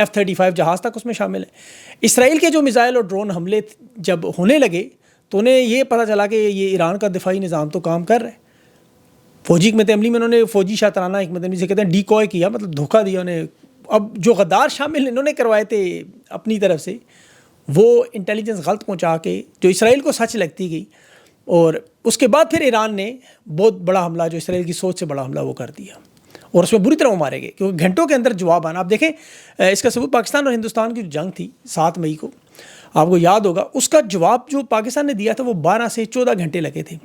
F-35 جہاز تک اس میں شامل ہے۔ اسرائیل کے جو میزائل اور ڈرون حملے جب ہونے لگے تو انہیں یہ پتہ چلا کہ یہ ایران کا دفاعی نظام تو کام کر رہا ہے۔ فوجی حکمت عملی میں انہوں نے فوجی شاطرانہ حکمت عملی سے کہتے ہیں ڈیکوائے کیا، مطلب دھوکہ دیا انہیں۔ اب جو غدار شامل انہوں نے کروائے تھے اپنی طرف سے، وہ انٹیلیجنس غلط پہنچا کے جو اسرائیل کو سچ لگتی گئی، اور اس کے بعد پھر ایران نے بہت بڑا حملہ، جو اسرائیل کی سوچ سے بڑا حملہ، وہ کر دیا، اور اس میں بری طرح وہ مارے گئے، کیونکہ گھنٹوں کے اندر جواب آنا۔ آپ دیکھیں اس کا ثبوت پاکستان اور ہندوستان کی جو جنگ تھی 7 مئی کو، آپ کو یاد ہوگا، اس کا جواب جو پاکستان نے دیا تھا وہ 12 سے 14 گھنٹے لگے تھے،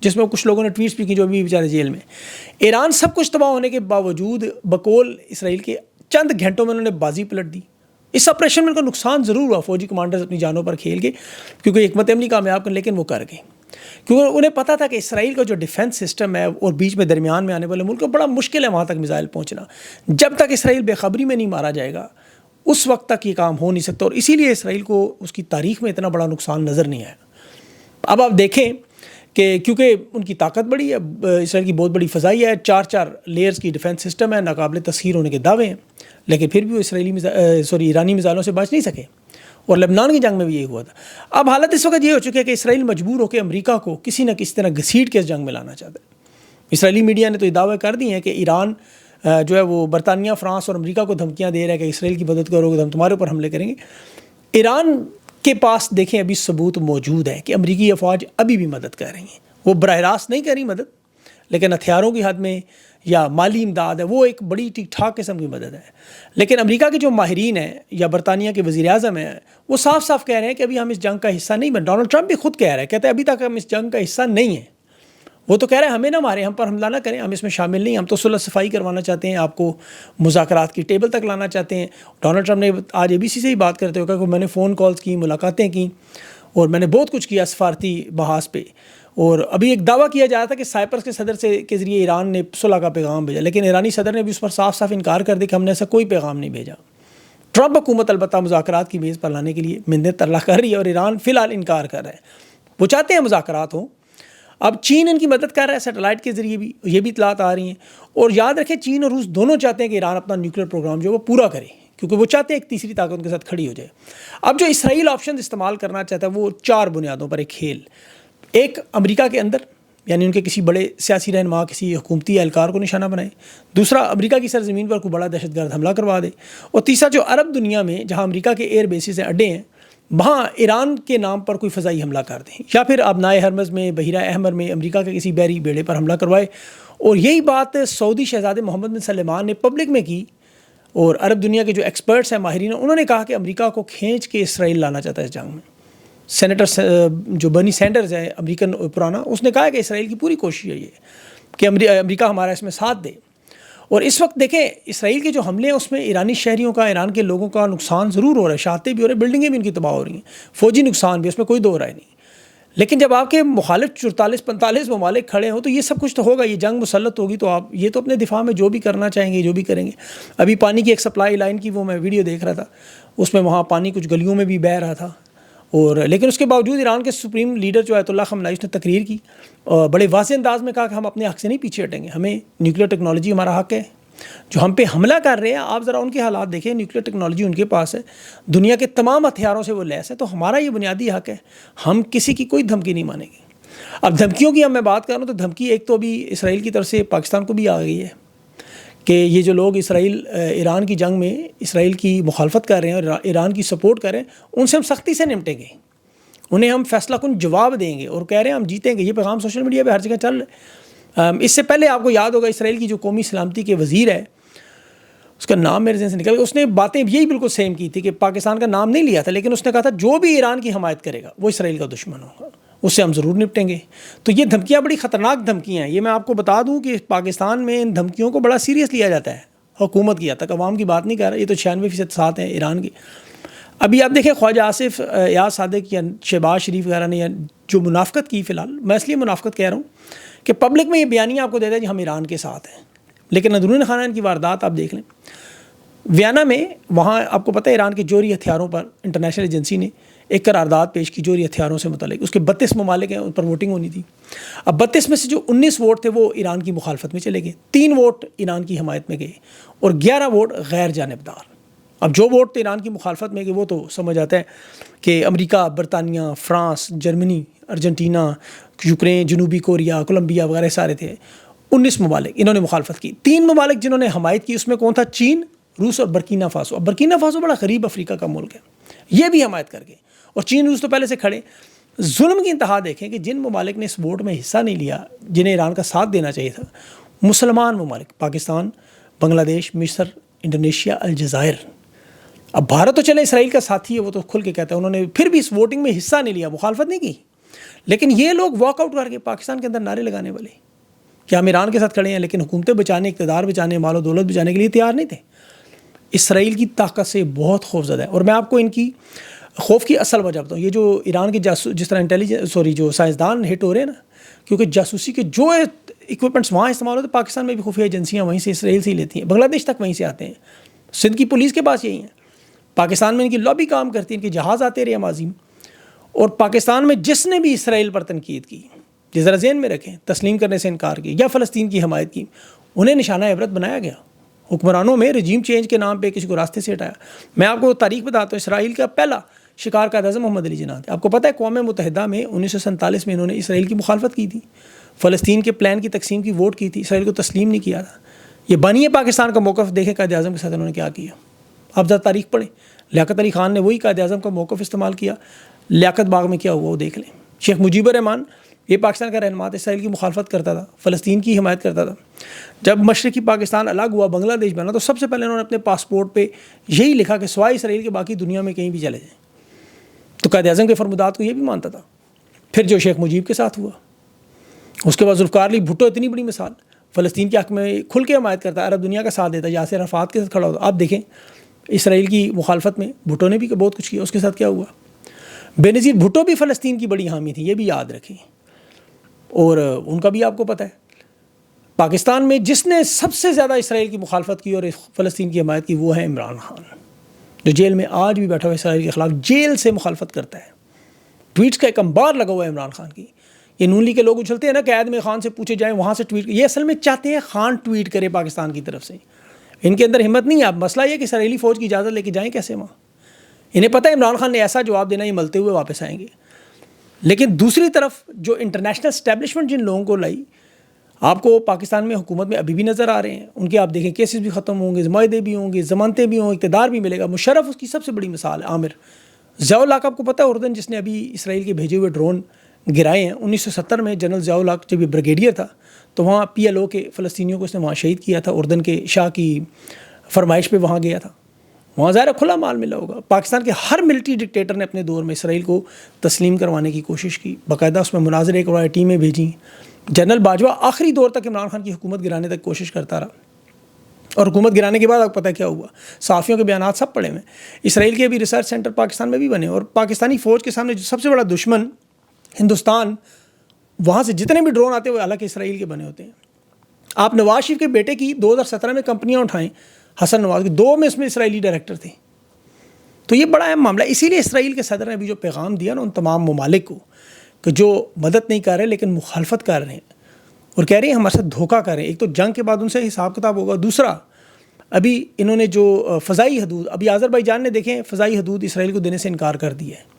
جس میں کچھ لوگوں نے ٹویٹس بھی کی جو ابھی بیچارے جیل میں۔ ایران سب کچھ تباہ ہونے کے باوجود بقول اسرائیل کے چند گھنٹوں میں انہوں نے بازی پلٹ دی۔ اس آپریشن میں ان کا نقصان ضرور ہوا، فوجی کمانڈرز اپنی جانوں پر کھیل گئے کیونکہ حکمت عملی کامیاب کر، لیکن وہ کر گئے، کیونکہ انہیں پتہ تھا کہ اسرائیل کا جو ڈیفنس سسٹم ہے اور بیچ میں درمیان میں آنے والے ملک کو بڑا مشکل ہے وہاں تک میزائل پہنچنا۔ جب تک اسرائیل بے خبری میں نہیں مارا جائے گا اس وقت تک یہ کام ہو نہیں سکتا، اور اسی لیے اسرائیل کو اس کی تاریخ میں اتنا بڑا نقصان نظر نہیں آیا۔ اب آپ دیکھیں کہ کیونکہ ان کی طاقت بڑی ہے، اسرائیل کی بہت بڑی فضائی ہے، 4 لیئرز کی ڈیفنس سسٹم ہے، ناقابل تسخیر ہونے کے دعوے ہیں، لیکن پھر بھی وہ ایرانی میزائلوں سے بچ نہیں سکے، اور لبنان کی جنگ میں بھی یہی ہوا تھا۔ اب حالت اس وقت یہ ہو چکی ہے کہ اسرائیل مجبور ہو کے امریکہ کو کسی نہ کسی طرح گھسیٹ کے اس جنگ میں لانا چاہتا ہے۔ اسرائیلی میڈیا نے تو یہ دعوے کر دی ہیں کہ ایران جو ہے وہ برطانیہ، فرانس اور امریکہ کو دھمکیاں دے رہا ہے کہ اسرائیل کی مدد کرو گے تو ہم تمہارے اوپر حملے کریں گے۔ ایران کے پاس دیکھیں ابھی ثبوت موجود ہے کہ امریکی افواج ابھی بھی مدد کر رہی ہیں، وہ براہ راست نہیں کر رہی مدد، لیکن ہتھیاروں کی حد میں یا مالی امداد ہے، وہ ایک بڑی ٹھیک ٹھاک قسم کی مدد ہے۔ لیکن امریکہ کے جو ماہرین ہیں یا برطانیہ کے وزیر اعظم ہیں، وہ صاف صاف کہہ رہے ہیں کہ ابھی ہم اس جنگ کا حصہ نہیں بن۔ ڈونلڈ ٹرمپ بھی خود کہہ رہے ہیں، کہتے ہیں ابھی تک ہم اس جنگ کا حصہ نہیں ہیں۔ وہ تو کہہ رہے ہیں ہمیں نہ ماریں، ہم پر حملہ نہ کریں، ہم اس میں شامل نہیں، ہم تو صلح صفائی کروانا چاہتے ہیں، آپ کو مذاکرات کی ٹیبل تک لانا چاہتے ہیں۔ ڈونلڈ ٹرمپ نے آج ABC سے ہی بات کرتے ہوئے کہا کہ میں نے فون کالز کی، ملاقاتیں کی، اور میں نے بہت کچھ کیا سفارتی بحاث پہ، اور ابھی ایک دعویٰ کیا جا رہا تھا کہ سائپرس کے صدر کے ذریعے ایران نے صلح کا پیغام بھیجا، لیکن ایرانی صدر نے بھی اس پر صاف صاف انکار کر دیا کہ ہم نے ایسا کوئی پیغام نہیں بھیجا۔ ٹرمپ حکومت البتہ مذاکرات کی میز پر لانے کے لیے منت ترلا کر رہی ہے، اور ایران فی الحال انکار کر رہا ہے۔ وہ چاہتے ہیں مذاکرات ہوں۔ اب چین ان کی مدد کر رہا ہے سیٹلائٹ کے ذریعے بھی، یہ بھی اطلاعات آ رہی ہیں، اور یاد رکھیں چین اور روس دونوں چاہتے ہیں کہ ایران اپنا نیوکلیر پروگرام جو ہے وہ پورا کرے، کیونکہ وہ چاہتے ہیں ایک تیسری طاقت ان کے ساتھ کھڑی ہو جائے۔ اب جو اسرائیل آپشن استعمال کرنا چاہتا ہے وہ 4 بنیادوں پر ایک کھیل، ایک امریکہ کے اندر، یعنی ان کے کسی بڑے سیاسی رہنما، کسی حکومتی اہلکار کو نشانہ بنائے، دوسرا امریکہ کی سرزمین پر کوئی بڑا دہشت گرد حملہ کروا دے، اور تیسرا جو عرب دنیا میں جہاں امریکہ کے ایئر بیسز ہیں، اڈے ہیں، وہاں ایران کے نام پر کوئی فضائی حملہ کر دیں، یا پھر آبنائے ہرمز میں، بحیرہ احمر میں امریکہ کے کسی بحری بیڑے پر حملہ کروائے۔ اور یہی بات سعودی شہزادے محمد بن سلمان نے پبلک میں کی، اور عرب دنیا کے جو ایکسپرٹس ہیں، ماہرین ہیں، انہوں نے کہا کہ امریکہ کو کھینچ کے اسرائیل لانا چاہتا ہے اس جنگ میں۔ سینیٹر جو برنی سینڈرز ہے امریکن پرانا، اس نے کہا کہ اسرائیل کی پوری کوشش ہے یہ کہ امریکہ ہمارا اس میں ساتھ دے۔ اور اس وقت دیکھیں اسرائیل کے جو حملے ہیں اس میں ایرانی شہریوں کا، ایران کے لوگوں کا نقصان ضرور ہو رہا ہے، شاہتے بھی ہو رہے ہیں، بلڈنگیں بھی ان کی تباہ ہو رہی ہیں، فوجی نقصان بھی، اس میں کوئی دو رائے نہیں۔ لیکن جب آپ کے مخالف 44-45 ممالک کھڑے ہوں تو یہ سب کچھ تو ہوگا، یہ جنگ مسلط ہوگی تو آپ یہ تو اپنے دفاع میں جو بھی کرنا چاہیں گے، جو بھی کریں گے۔ ابھی پانی کی ایک سپلائی لائن کی وہ میں ویڈیو دیکھ رہا تھا، اس میں وہاں پانی کچھ گلیوں میں بھی بہہ رہا تھا، اور لیکن اس کے باوجود ایران کے سپریم لیڈر جو آیت اللہ خامنہ ای نے تقریر کی اور بڑے واضح انداز میں کہا کہ ہم اپنے حق سے نہیں پیچھے ہٹیں گے، ہمیں نیوکلیر ٹیکنالوجی ہمارا حق ہے۔ جو ہم پہ حملہ کر رہے ہیں، آپ ذرا ان کے حالات دیکھیں، نیوکلیر ٹیکنالوجی ان کے پاس ہے، دنیا کے تمام ہتھیاروں سے وہ لیس ہے، تو ہمارا یہ بنیادی حق ہے، ہم کسی کی کوئی دھمکی نہیں مانیں گے۔ اب دھمکیوں کی میں بات کر رہا ہوں تو دھمکی ایک تو ابھی اسرائیل کی طرف سے پاکستان کو بھی آ گئی ہے کہ یہ جو لوگ ایران کی جنگ میں اسرائیل کی مخالفت کر رہے ہیں اور ایران کی سپورٹ کر رہے ہیں، ان سے ہم سختی سے نمٹیں گے، انہیں ہم فیصلہ کن جواب دیں گے، اور کہہ رہے ہیں ہم جیتیں گے۔ یہ پیغام سوشل میڈیا پہ ہر جگہ چل رہا ہے۔ اس سے پہلے آپ کو یاد ہوگا اسرائیل کی جو قومی سلامتی کے وزیر ہے، اس کا نام میرے ذہن سے نکل گیا، اس نے باتیں یہی بالکل سیم کی تھی کہ پاکستان کا نام نہیں لیا تھا، لیکن اس نے کہا تھا جو بھی ایران کی حمایت کرے گا وہ اسرائیل کا دشمن ہوگا، اس سے ہم ضرور نپٹیں گے۔ تو یہ دھمکیاں بڑی خطرناک دھمکیاں ہیں، یہ میں آپ کو بتا دوں کہ پاکستان میں ان دھمکیوں کو بڑا سیریس لیا جاتا ہے، حکومت کی حد تک، عوام کی بات نہیں کر رہا، یہ تو 96% ساتھ ہیں ایران کی۔ ابھی آپ دیکھیں خواجہ آصف یاز صادق یا شہباز شریف وغیرہ نے جو منافقت کی، فی الحال میں اس لیے منافقت کہہ رہا ہوں کہ پبلک میں یہ بیانیہ آپ کو دیتا ہے کہ ہم ایران کے ساتھ ہیں، لیکن اندرون خانہ ان کی واردات آپ دیکھ لیں۔ ویانا میں وہاں آپ کو پتہ ہے ایران کے جوہری ہتھیاروں پر انٹرنیشنل ایجنسی نے ایک قرارداد پیش کی جوہری ہتھیاروں سے متعلق، اس کے 32 ممالک ہیں، ان پر ووٹنگ ہونی تھی۔ اب 32 میں سے جو 19 ووٹ تھے وہ ایران کی مخالفت میں چلے گئے، 3 ووٹ ایران کی حمایت میں گئے، اور 11 ووٹ غیر جانبدار۔ اب جو ووٹ تو ایران کی مخالفت میں کہ وہ تو سمجھ آتا ہے کہ امریکہ، برطانیہ، فرانس، جرمنی، ارجنٹینا، یوکرین، جنوبی کوریا، کولمبیا وغیرہ سارے تھے، 19 ممالک انہوں نے مخالفت کی. 3 ممالک جنہوں نے حمایت کی اس میں کون تھا؟ چین، روس اور برکینا فاسو. اب برکینا فاسو بڑا غریب افریقہ کا ملک ہے، یہ بھی حمایت کر گئے. اور چین روس تو پہلے سے کھڑے. ظلم کی انتہا دیکھیں کہ جن ممالک نے اس ووٹ میں حصہ نہیں لیا جنہیں ایران کا ساتھ دینا چاہیے تھا، مسلمان ممالک، پاکستان، بنگلہ دیش، مصر، انڈونیشیا، الجزائر. اب بھارت تو چلے اسرائیل کا ساتھی ہے، وہ تو کھل کے کہتا ہے، انہوں نے پھر بھی اس ووٹنگ میں حصہ نہیں لیا، مخالفت نہیں کی. لیکن یہ لوگ واک آؤٹ کر کے پاکستان کے اندر نعرے لگانے والے کہ ہم ایران کے ساتھ کھڑے ہیں، لیکن حکومتیں بچانے، اقتدار بچانے، مال و دولت بچانے کے لیے تیار نہیں تھے. اسرائیل کی طاقت سے بہت خوف زدہ ہے. اور میں آپ کو ان کی خوف کی اصل وجہ بتاؤں. یہ جو ایران کے جس طرح جو سائنسدان ہٹ ہو رہے ہیں نا، کیونکہ جاسوسی کے جو اکوپمنٹس وہاں استعمال ہوتے ہیں، پاکستان میں بھی خفیہ ایجنسیاں وہیں سے اسرائیل سے ہی لیتی ہیں، بنگلہ دیش تک وہیں سے آتے ہیں، سندھ کی پولیس کے پاس یہی ہیں. پاکستان میں ان کی لابی کام کرتی ہے، ان کے جہاز آتے رہے ماضی میں. اور پاکستان میں جس نے بھی اسرائیل پر تنقید کی، جس ذرا ذہن میں رکھیں، تسلیم کرنے سے انکار کی یا فلسطین کی حمایت کی، انہیں نشانہ عبرت بنایا گیا. حکمرانوں میں رجیم چینج کے نام پہ کسی کو راستے سے ہٹایا. میں آپ کو تاریخ بتاتا ہوں، اسرائیل کا پہلا شکار قائد اعظم محمد علی جناح تھے. آپ کو پتہ ہے اقوام متحدہ میں 1947 میں انہوں نے اسرائیل کی مخالفت کی تھی، فلسطین کے پلان کی تقسیم کی ووٹ کی تھی، اسرائیل کو تسلیم نہیں کیا تھا. یہ بانی پاکستان کا موقف دیکھیں قائد اعظم کے ساتھ انہوں نے کیا کیا. آپ ذرا تاریخ پڑھیں، لیاقت علی خان نے وہی قائد اعظم کا موقف استعمال کیا. لیاقت باغ میں کیا ہوا وہ دیکھ لیں. شیخ مجیب الرحمان، یہ پاکستان کا رہنما تھا، اسرائیل کی مخالفت کرتا تھا، فلسطین کی حمایت کرتا تھا. جب مشرقی پاکستان الگ ہوا، بنگلہ دیش بنا، تو سب سے پہلے انہوں نے اپنے پاسپورٹ پہ یہی لکھا کہ سوائے اسرائیل کے باقی دنیا میں کہیں بھی چلے جائیں. تو قائد اعظم کے فرمودات کو یہ بھی مانتا تھا. پھر جو شیخ مجیب کے ساتھ ہوا، اس کے بعد ذوالفقار علی بھٹو، اتنی بڑی مثال، فلسطین کے حق میں کھل کے حمایت کرتا ہے، عرب دنیا کا ساتھ دیتا ہے، یاسر عرفات کے ساتھ کھڑا ہوتا. آپ دیکھیں اسرائیل کی مخالفت میں بھٹو نے بھی بہت کچھ کیا. اس کے ساتھ کیا ہوا؟ بے نظیر بھٹو بھی فلسطین کی بڑی حامی تھی، یہ بھی یاد رکھیں. اور ان کا بھی آپ کو پتہ ہے، پاکستان میں جس نے سب سے زیادہ اسرائیل کی مخالفت کی اور فلسطین کی حمایت کی، وہ ہے عمران خان، جو جیل میں آج بھی بیٹھا ہوا اسرائیل کے خلاف جیل سے مخالفت کرتا ہے. ٹویٹس کا ایک انبار لگا ہوا ہے عمران خان کی. یہ نون لیگ کے لوگ اچھلتے ہیں نا کہ عید میں خان سے پوچھے جائیں، وہاں سے ٹویٹ، یہ اصل میں چاہتے ہیں خان ٹویٹ کرے پاکستان کی طرف سے. ان کے اندر ہمت نہیں ہے. اب مسئلہ یہ کہ اسرائیلی فوج کی اجازت لے کے جائیں کیسے وہاں؟ انہیں پتہ ہے عمران خان نے ایسا جواب دینا، یہ ملتے ہوئے واپس آئیں گے. لیکن دوسری طرف جو انٹرنیشنل اسٹیبلشمنٹ جن لوگوں کو لائی، آپ کو پاکستان میں حکومت میں ابھی بھی نظر آ رہے ہیں. ان کے آپ دیکھیں کیسز بھی ختم ہوں گے، معاہدے بھی ہوں گے، ضمانتیں بھی ہوں، اقتدار بھی ملے گا. مشرف اس کی سب سے بڑی مثال ہے. عامر ضیاء الحق، آپ کو پتہ ہے اردن جس نے ابھی اسرائیل کے بھیجے ہوئے ڈرون گرائے ہیں، 1970 میں جنرل ضیاء الحق جب یہ بریگیڈیئر تھا تو وہاں PLO کے فلسطینیوں کو اس نے وہاں شہید کیا تھا. اردن کے شاہ کی فرمائش پہ وہاں گیا تھا. وہاں ظاہر کھلا مال ملا ہوگا. پاکستان کے ہر ملٹری ڈکٹیٹر نے اپنے دور میں اسرائیل کو تسلیم کروانے کی کوشش کی، باقاعدہ اس میں مناظرے کروائے، ٹیمیں بھیجیں. جنرل باجوہ آخری دور تک عمران خان کی حکومت گرانے تک کوشش کرتا رہا. اور حکومت گرانے کے بعد آپ کو پتہ کیا ہوا؟ صحافیوں کے بیانات سب پڑے ہوئے. اسرائیل کے بھی ریسرچ سینٹر پاکستان میں بھی بنے، اور پاکستانی فوج کے سامنے جو سب سے بڑا دشمن ہندوستان، وہاں سے جتنے بھی ڈرون آتے ہوئے حالانکہ اسرائیل کے بنے ہوتے ہیں. آپ نواز شریف کے بیٹے کی 2017 میں کمپنیاں اٹھائیں، حسن نواز کی، 2 میں اس میں اسرائیلی ڈائریکٹر تھے. تو یہ بڑا اہم معاملہ ہے. اسی لیے اسرائیل کے صدر نے ابھی جو پیغام دیا نا ان تمام ممالک کو کہ جو مدد نہیں کر رہے لیکن مخالفت کر رہے ہیں اور کہہ رہے ہیں ہمارے ساتھ دھوکہ کر رہے ہیں. ایک تو جنگ کے بعد ان سے حساب کتاب ہوگا. دوسرا، ابھی انہوں نے جو فضائی حدود، ابھی آذربائیجان نے دیکھیں فضائی حدود اسرائیل کو دینے سے انکار کر دیا ہے.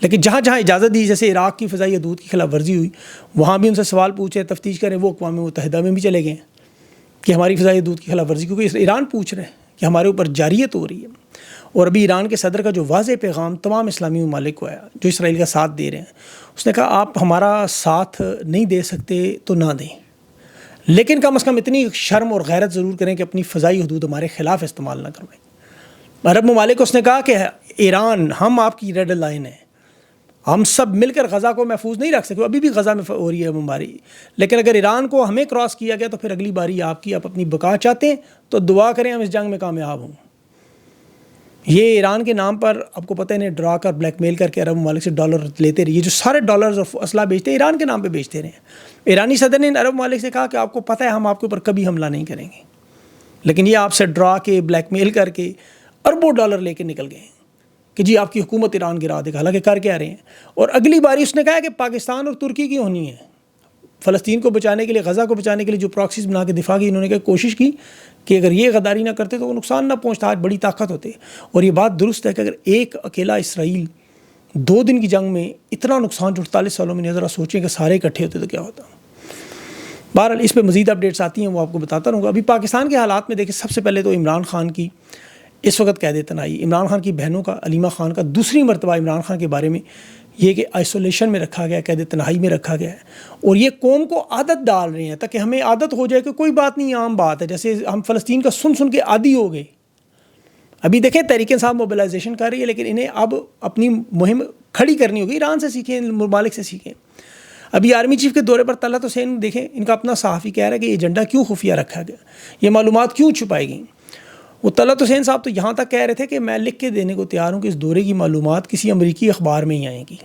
لیکن جہاں جہاں اجازت دی، جیسے عراق کی فضائی حدود کی خلاف ورزی ہوئی، وہاں بھی ان سے سوال پوچھے، تفتیش کریں. وہ اقوام متحدہ میں بھی چلے گئے کہ ہماری فضائی حدود کی خلاف ورزی، کیونکہ ایران پوچھ رہے ہیں کہ ہمارے اوپر جاریت ہو رہی ہے. اور ابھی ایران کے صدر کا جو واضح پیغام تمام اسلامی ممالک کو آیا جو اسرائیل کا ساتھ دے رہے ہیں، اس نے کہا آپ ہمارا ساتھ نہیں دے سکتے تو نہ دیں، لیکن کم از کم اتنی شرم اور غیرت ضرور کریں کہ اپنی فضائی حدود ہمارے خلاف استعمال نہ کروائیں. عرب ممالک کو اس نے کہا کہ ایران، ہم آپ کی ریڈ لائن ہے، ہم سب مل کر غزہ کو محفوظ نہیں رکھ سکتے. ابھی بھی غزہ میں ہو رہی ہے بمباری، لیکن اگر ایران کو ہمیں کراس کیا گیا تو پھر اگلی باری آپ کی، آپ اپنی بقا چاہتے ہیں تو دعا کریں ہم اس جنگ میں کامیاب ہوں. یہ ایران کے نام پر آپ کو پتہ ہے انہیں ڈرا کر بلیک میل کر کے عرب ممالک سے ڈالر لیتے رہے. یہ جو سارے ڈالرز اور اسلحہ بیچتے ہیں ایران کے نام پہ بیچتے رہے ہیں. ایرانی صدر نے عرب ممالک سے کہا کہ آپ کو پتہ ہے ہم آپ کے اوپر کبھی حملہ نہیں کریں گے، لیکن یہ آپ سے ڈرا کے بلیک میل کر کے اربوں ڈالر لے کے نکل گئے کہ جی آپ کی حکومت ایران گرا دے گا، حالانکہ کر کے آ رہے ہیں. اور اگلی باری اس نے کہا کہ پاکستان اور ترکی کی ہونی ہے. فلسطین کو بچانے کے لیے، غزہ کو بچانے کے لیے جو پراکسیز بنا کے دفاع کی، انہوں نے کوشش کی کہ اگر یہ غداری نہ کرتے تو وہ نقصان نہ پہنچتا، آج بڑی طاقت ہوتے. اور یہ بات درست ہے کہ اگر ایک اکیلا اسرائیل 2 دن کی جنگ میں اتنا نقصان جو 48 سالوں میں ذرا سوچیں کہ سارے اکٹھے ہوتے تو کیا ہوتا. بہرحال اس پہ مزید اپڈیٹس آتی ہیں، وہ آپ کو بتاتا رہوں گا. ابھی پاکستان کے حالات میں دیکھیں، سب سے پہلے تو عمران خان کی اس وقت قید تنہائی، عمران خان کی بہنوں کا، علیمہ خان کا دوسری مرتبہ عمران خان کے بارے میں یہ کہ آئسولیشن میں رکھا گیا، قید تنہائی میں رکھا گیا ہے. اور یہ قوم کو عادت ڈال رہے ہیں تاکہ ہمیں عادت ہو جائے کہ کوئی بات نہیں، عام بات ہے. جیسے ہم فلسطین کا سن کے عادی ہو گئے. ابھی دیکھیں تحریک انصاف موبلائزیشن کر رہی ہے، لیکن انہیں اب اپنی مہم کھڑی کرنی ہوگی. ایران سے سیکھیں، ممالک سے سیکھیں. ابھی آرمی چیف کے دورے پر طلعت حسین دیکھیں، ان کا اپنا صحافی کہہ رہا ہے کہ یہ ایجنڈا کیوں خفیہ رکھا گیا، یہ معلومات کیوں چھپائی گئیں. وہ طلعت حسین صاحب تو یہاں تک کہہ رہے تھے کہ میں لکھ کے دینے کو تیار ہوں کہ اس دورے کی معلومات کسی امریکی اخبار میں ہی آئیں گی.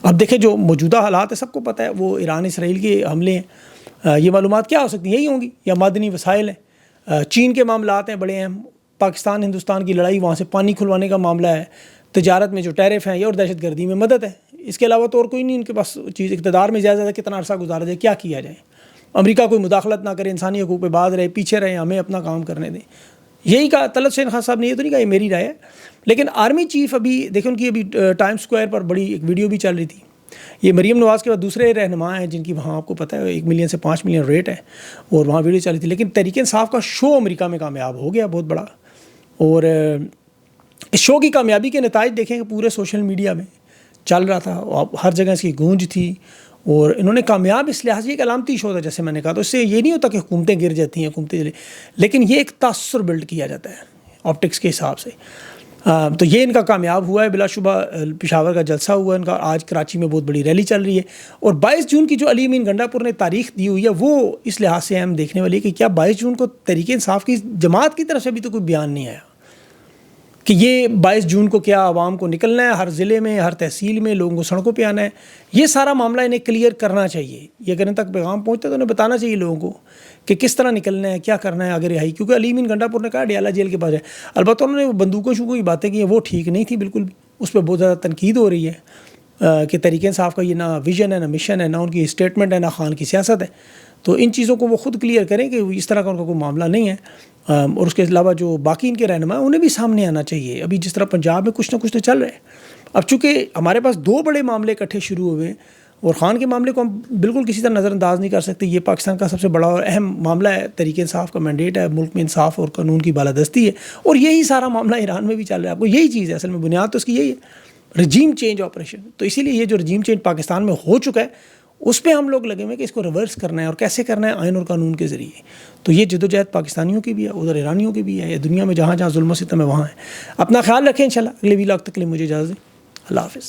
اب دیکھیں جو موجودہ حالات ہے سب کو پتہ ہے، وہ ایران اسرائیل کے حملے ہیں. یہ معلومات کیا ہو سکتی ہیں؟ یہی ہوں گی، یا معدنی وسائل ہیں. چین کے معاملات ہیں بڑے اہم، پاکستان ہندوستان کی لڑائی، وہاں سے پانی کھلوانے کا معاملہ ہے. تجارت میں جو ٹیرف ہیں یہ، اور دہشت گردی میں مدد ہے. اس کے علاوہ تو اور کوئی نہیں ان کے پاس چیز. اقتدار میں زیادہ کتنا عرصہ گزارا جائے، کیا کیا جائے. امریکہ کوئی مداخلت نہ کرے، انسانی حقوق پہ باز رہے، پیچھے رہے، ہمیں اپنا کام کرنے دیں. یہی کہا طلعت حسین خان صاحب نے. یہ تو نہیں کہا یہ میری رائے ہے. لیکن آرمی چیف ابھی دیکھیں، ان کی ابھی ٹائم اسکوائر پر بڑی ایک ویڈیو بھی چل رہی تھی. یہ مریم نواز کے بعد دوسرے رہنما ہیں جن کی وہاں آپ کو پتہ ہے 1 ملین سے 5 ملین ریٹ ہے، اور وہاں ویڈیو چل رہی تھی. لیکن تحریک انصاف کا شو امریکہ میں کامیاب ہو گیا بہت بڑا. اور اس شو کی کامیابی کے نتائج دیکھیں کہ پورے سوشل میڈیا میں چل رہا تھا، ہر جگہ اس کی گونج تھی. اور انہوں نے کامیاب اس لحاظ سے ایک علامتی شو تھا، جیسے میں نے کہا. تو اس سے یہ نہیں ہوتا کہ حکومتیں گر جاتی ہیں، حکومتیں چلے، لیکن یہ ایک تاثر بلڈ کیا جاتا ہے آپٹکس کے حساب سے. تو یہ ان کا کامیاب ہوا ہے بلا شبہ. پشاور کا جلسہ ہوا ان کا، آج کراچی میں بہت بڑی ریلی چل رہی ہے. اور 22 جون کی جو علی امین گنڈا پور نے تاریخ دی ہوئی ہے، وہ اس لحاظ سے ہم دیکھنے والی ہے کہ کیا 22 جون کو تحریک انصاف کی جماعت کی طرف سے بھی تو کوئی بیان نہیں آیا کہ یہ 22 جون کو کیا عوام کو نکلنا ہے، ہر ضلع میں، ہر تحصیل میں لوگوں کو سڑکوں پہ آنا ہے. یہ سارا معاملہ انہیں کلیئر کرنا چاہیے. یہ اگر ان تک پیغام پہنچتا ہے تو انہیں بتانا چاہیے لوگوں کو کہ کس طرح نکلنا ہے، کیا کرنا ہے آگے رہائی. کیونکہ علی امین گنڈا پور نے کہا ڈیالہ جیل کے پاس ہے. البتہ انہوں نے وہ بندوقوں شوقوں کی باتیں کی ہیں، وہ ٹھیک نہیں تھی بالکل بھی. اس پہ بہت زیادہ تنقید ہو رہی ہے کہ تحریک انصاف کا یہ نہ ویژن ہے، نہ مشن ہے، نہ ان کی اسٹیٹمنٹ ہے، نہ خان کی سیاست ہے. تو ان چیزوں کو وہ خود کلیئر کریں کہ اس طرح کا ان کا کوئی معاملہ نہیں ہے. اور اس کے علاوہ جو باقی ان کے رہنما ہیں انہیں بھی سامنے آنا چاہیے. ابھی جس طرح پنجاب میں کچھ نہ کچھ تو چل رہا ہے. اب چونکہ ہمارے پاس 2 بڑے معاملے اکٹھے شروع ہوئے، اور خان کے معاملے کو ہم بالکل کسی طرح نظر انداز نہیں کر سکتے. یہ پاکستان کا سب سے بڑا اور اہم معاملہ ہے. تحریک انصاف کا مینڈیٹ ہے، ملک میں انصاف اور قانون کی بالادستی ہے. اور یہی سارا معاملہ ایران میں بھی چل رہا ہے. آپ کو یہی چیز ہے اصل میں، بنیاد تو اس کی یہی ہے، رجیم چینج آپریشن. تو اسی لیے یہ جو رجیم چینج پاکستان میں ہو چکا ہے، اس پہ ہم لوگ لگے ہوئے کہ اس کو ریورس کرنا ہے، اور کیسے کرنا ہے، آئین اور قانون کے ذریعے. تو یہ جدوجہد پاکستانیوں کی بھی ہے، ادھر ایرانیوں کی بھی ہے، یہ دنیا میں جہاں جہاں ظلم و ستم ہے وہاں ہے. اپنا خیال رکھیں. انشاءاللہ اگلے ویلاگ تک کے لیے مجھے اجازت دیں. اللہ حافظ.